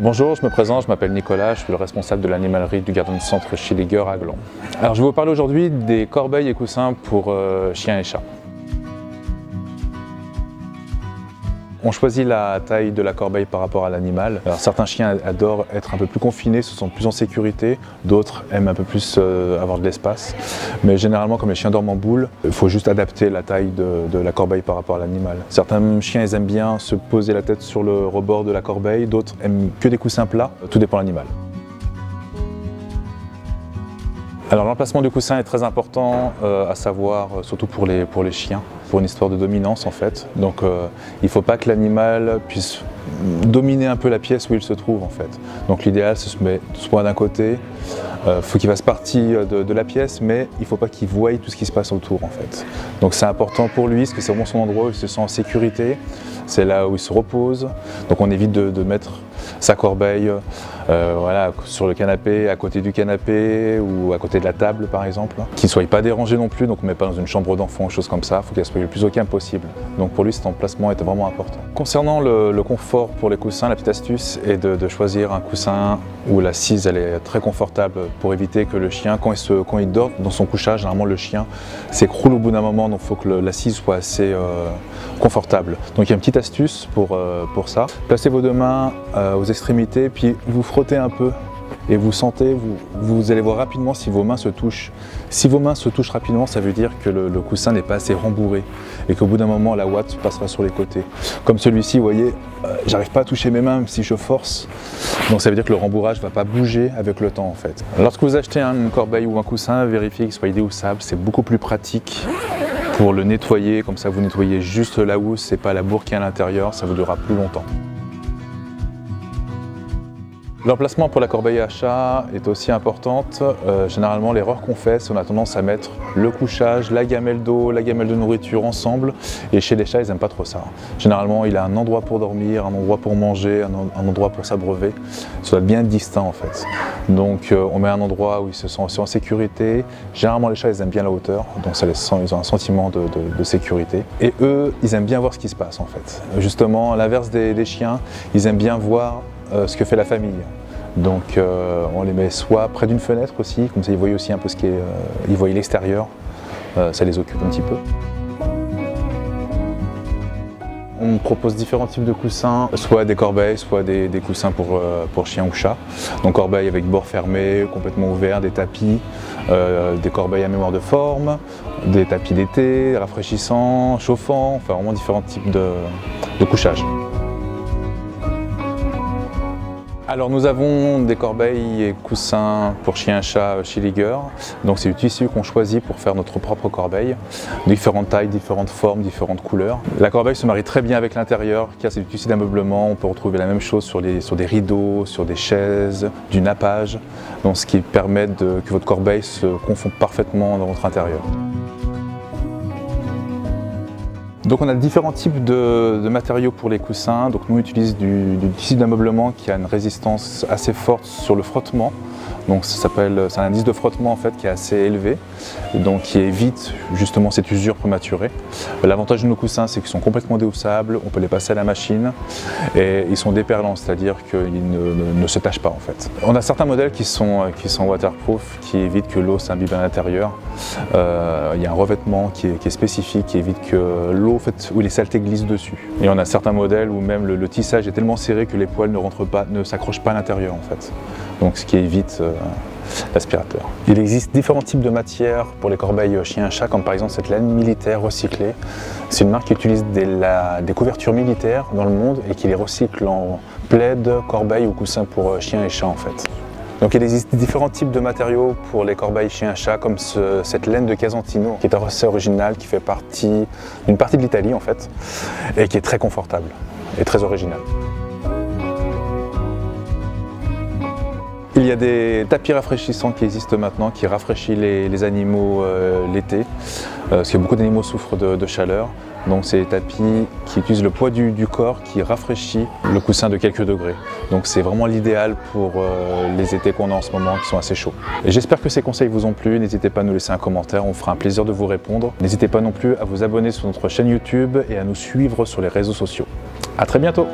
Bonjour, je me présente, je m'appelle Nicolas, je suis le responsable de l'animalerie du Garden Centre Schilliger à Gland. Alors je vais vous parler aujourd'hui des corbeilles et coussins pour chiens et chats. On choisit la taille de la corbeille par rapport à l'animal. Alors certains chiens adorent être un peu plus confinés, se sentent plus en sécurité, d'autres aiment un peu plus avoir de l'espace. Mais généralement, comme les chiens dorment en boule, il faut juste adapter la taille de la corbeille par rapport à l'animal. Certains chiens ils aiment bien se poser la tête sur le rebord de la corbeille, d'autres aiment que des coussins plats, tout dépend de l'animal. Alors l'emplacement du coussin est très important à savoir, surtout pour les chiens, pour une histoire de dominance en fait. Donc il ne faut pas que l'animal puisse dominer un peu la pièce où il se trouve en fait. Donc l'idéal c'est de se mettre soit d'un côté, faut qu'il fasse partie de la pièce, mais il ne faut pas qu'il voie tout ce qui se passe autour en fait. Donc c'est important pour lui, parce que c'est vraiment son endroit où il se sent en sécurité, c'est là où il se repose. Donc on évite de mettre sa corbeille voilà, sur le canapé, à côté du canapé ou à côté de la table par exemple. Qu'il ne soit pas dérangé non plus, donc on ne met pas dans une chambre d'enfant ou chose comme ça, il faut qu'il soit le plus au calme possible. Donc pour lui cet emplacement était vraiment important. Concernant le confort pour les coussins, la petite astuce est de choisir un coussin où l'assise elle est très confortable pour éviter que le chien, quand il dort dans son couchage, généralement le chien s'écroule au bout d'un moment, donc il faut que l'assise soit assez confortable. Donc il y a une petite astuce pour ça. Placez vos deux mains aux extrémités, puis vous frottez un peu et vous sentez, vous allez voir rapidement si vos mains se touchent. Si vos mains se touchent rapidement, ça veut dire que le coussin n'est pas assez rembourré et qu'au bout d'un moment, la ouate passera sur les côtés. Comme celui-ci, vous voyez, j'arrive pas à toucher mes mains même si je force. Donc ça veut dire que le rembourrage ne va pas bouger avec le temps en fait. Lorsque vous achetez une corbeille ou un coussin, vérifiez qu'il soit déhoussable, c'est beaucoup plus pratique pour le nettoyer, comme ça vous nettoyez juste la housse et pas la bourre qui est à l'intérieur, ça vous durera plus longtemps. L'emplacement pour la corbeille à chat est aussi importante. Généralement, l'erreur qu'on fait, c'est qu'on a tendance à mettre le couchage, la gamelle d'eau, la gamelle de nourriture ensemble. Et chez les chats, ils n'aiment pas trop ça. Généralement, il a un endroit pour dormir, un endroit pour manger, un endroit pour s'abreuver. Ça doit être bien distinct en fait. Donc, on met un endroit où ils se sentent aussi en sécurité. Généralement, les chats, ils aiment bien la hauteur, donc ils ont un sentiment de sécurité. Et eux, ils aiment bien voir ce qui se passe en fait. Justement, à l'inverse des chiens, ils aiment bien voir ce que fait la famille. Donc on les met soit près d'une fenêtre aussi, comme ça ils voient aussi un peu ce qui est, ils voient l'extérieur, ça les occupe un petit peu. On propose différents types de coussins, soit des corbeilles, soit des coussins pour chiens ou chats. Donc corbeilles avec bord fermé, complètement ouverts, des tapis, des corbeilles à mémoire de forme, des tapis d'été, rafraîchissants, chauffants, enfin vraiment différents types de couchage. Alors nous avons des corbeilles et coussins pour chiens et chats Schilliger. Donc c'est du tissu qu'on choisit pour faire notre propre corbeille. Différentes tailles, différentes formes, différentes couleurs. La corbeille se marie très bien avec l'intérieur car c'est du tissu d'ameublement. On peut retrouver la même chose sur des rideaux, sur des chaises, du nappage. Donc ce qui permet que votre corbeille se confonde parfaitement dans votre intérieur. Donc on a différents types de matériaux pour les coussins. Donc nous on utilise du tissu d'ameublement qui a une résistance assez forte sur le frottement. Donc c'est un indice de frottement en fait qui est assez élevé, donc qui évite justement cette usure prématurée. L'avantage de nos coussins c'est qu'ils sont complètement déhoussables, on peut les passer à la machine et ils sont déperlants, c'est-à-dire qu'ils ne se tachent pas en fait. On a certains modèles qui sont waterproof, qui évitent que l'eau s'imbibe à l'intérieur. Il y a un revêtement qui est spécifique, qui évite que l'eau en fait, où les saletés glissent dessus. Et on a certains modèles où même le tissage est tellement serré que les poils ne s'accrochent pas à l'intérieur en fait. Donc ce qui évite l'aspirateur. Il existe différents types de matières pour les corbeilles chiens et chats, comme par exemple cette laine militaire recyclée. C'est une marque qui utilise des couvertures militaires dans le monde et qui les recycle en plaid, corbeille ou coussin pour chiens et chats en fait. Donc il existe différents types de matériaux pour les corbeilles chiens et chats, comme cette laine de Casentino, qui est assez originale, qui fait d'une partie de l'Italie en fait, et qui est très confortable et très originale. Il y a des tapis rafraîchissants qui existent maintenant, qui rafraîchissent les animaux l'été, parce que beaucoup d'animaux souffrent de chaleur. Donc c'est des tapis qui utilisent le poids du corps qui rafraîchit le coussin de quelques degrés. Donc c'est vraiment l'idéal pour les étés qu'on a en ce moment qui sont assez chauds. Et j'espère que ces conseils vous ont plu, n'hésitez pas à nous laisser un commentaire, on fera un plaisir de vous répondre. N'hésitez pas non plus à vous abonner sur notre chaîne YouTube et à nous suivre sur les réseaux sociaux. À très bientôt!